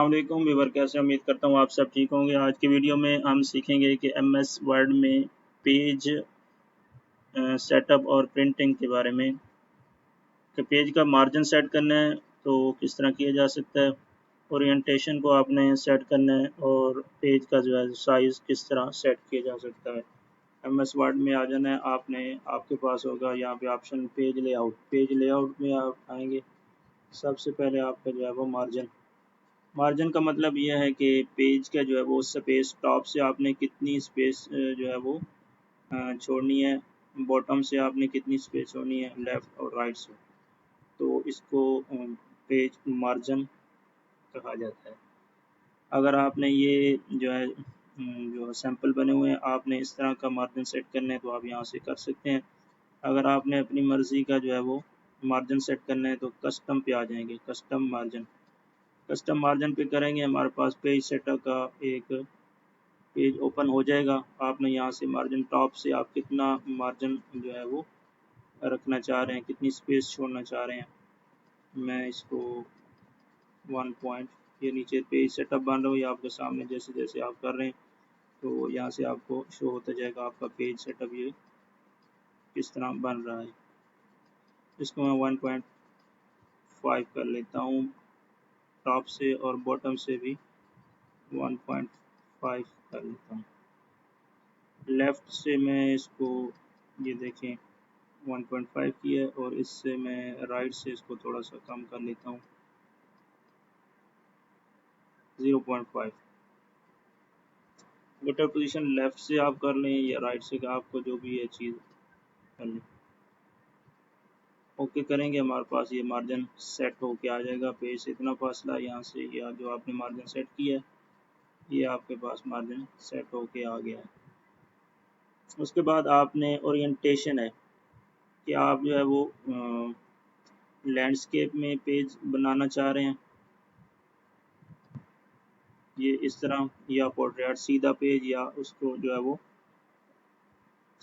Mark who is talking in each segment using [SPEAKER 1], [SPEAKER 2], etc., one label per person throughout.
[SPEAKER 1] अस्सलामुअलैकुम व्यूअर, कैसे उम्मीद करता हूँ आप सब ठीक होंगे। आज की वीडियो में हम सीखेंगे कि एमएस वर्ड में पेज सेटअप और प्रिंटिंग के बारे में कि पेज का मार्जिन सेट करना है तो किस तरह किया जा सकता है, ओरिएंटेशन को आपने सेट करना है और पेज का जो है साइज़ किस तरह सेट किया जा सकता है। एमएस वर्ड में आ जाना है आपने, आपके पास होगा यहाँ पे option page layout. Page layout में आप आएंगे, सबसे पहले आपका जो है वो मार्जिन का मतलब यह है कि पेज का जो है वो स्पेस, टॉप से आपने कितनी स्पेस जो है वो छोड़नी है, बॉटम से आपने कितनी स्पेस छोड़नी है, लेफ़्ट और राइट से। तो इसको पेज मार्जिन कहा जाता है। अगर आपने ये जो है जो सैंपल बने हुए हैं, आपने इस तरह का मार्जिन सेट करना है तो आप यहाँ से कर सकते हैं। अगर आपने अपनी मर्ज़ी का जो है वो मार्जिन सेट करना है तो कस्टम पे आ जाएंगे। कस्टम मार्जिन पे करेंगे, हमारे पास पेज सेटअप का एक पेज ओपन हो जाएगा। आपने यहाँ से मार्जिन, टॉप से आप कितना मार्जिन जो है वो रखना चाह रहे हैं, कितनी स्पेस छोड़ना चाह रहे हैं। मैं इसको 1 पॉइंट, ये नीचे पेज सेटअप बन रहा है, ये आपके सामने जैसे जैसे आप कर रहे हैं तो यहाँ से आपको शो होता जाएगा आपका पेज सेटअप ये किस तरह बन रहा है। इसको मैं 1.5 कर लेता हूँ टॉप से, और बॉटम से भी 1.5 कर लेता हूँ। लेफ़्ट से मैं इसको, ये देखें 1.5 की है, और इससे मैं राइट से इसको थोड़ा सा कम कर लेता हूँ 0.5। बटर पोजीशन लेफ़्ट से आप कर लें या राइट से, आपको जो भी ये चीज़ कर लें। ओके करेंगे, हमारे पास ये मार्जिन सेट होके आ जाएगा। पेज से इतना फासला यहाँ से, या जो आपने मार्जिन सेट किया है ये आपके पास मार्जिन सेट होके आ गया है। उसके बाद आपने ओरिएंटेशन है कि आप जो है वो लैंडस्केप में पेज बनाना चाह रहे हैं, ये इस तरह, या पोर्ट्रेट सीधा पेज, या उसको जो है वो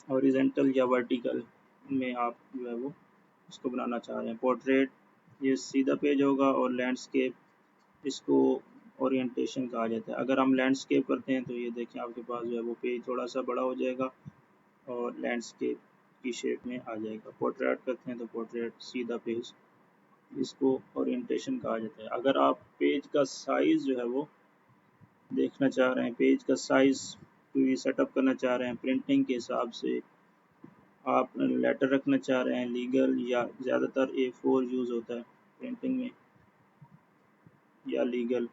[SPEAKER 1] हॉरिजॉन्टल या वर्टिकल में आप जो है वो इसको बनाना चाह रहे हैं। पोर्ट्रेट ये सीधा पेज होगा, और लैंडस्केप इसको ओरिएंटेशन कहा जाता है। अगर हम लैंडस्केप करते हैं तो ये देखें आपके पास जो है वो पेज थोड़ा सा बड़ा हो जाएगा और लैंडस्केप की शेप में आ जाएगा। पोर्ट्रेट करते हैं तो पोर्ट्रेट सीधा पेज, इसको ओरिएंटेशन कहा जाता है। अगर आप पेज का साइज़ जो है वो देखना चाह रहे हैं, पेज का साइज़ कोई सेटअप करना चाह रहे हैं प्रिंटिंग के हिसाब से, आप लेटर रखना चाह रहे हैं लीगल, या ज़्यादातर A4 यूज़ होता है प्रिंटिंग में, या लीगल,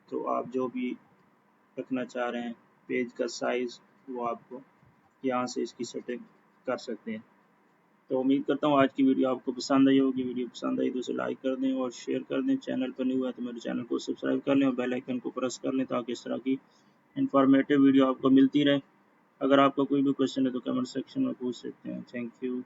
[SPEAKER 1] तो आप जो भी रखना चाह रहे हैं पेज का साइज़ वो आपको यहाँ से इसकी सेटिंग कर सकते हैं। तो उम्मीद करता हूँ आज की वीडियो आपको पसंद आई होगी। वीडियो पसंद आई तो उसे लाइक कर दें और शेयर कर दें। चैनल पर न्यू है तो मेरे चैनल को सब्सक्राइब कर लें और बेल आइकन को प्रेस कर लें ताकि इस तरह की इन्फॉर्मेटिव वीडियो आपको मिलती रहे। अगर आपका कोई भी क्वेश्चन है तो कमेंट सेक्शन में पूछ सकते हैं। Thank you.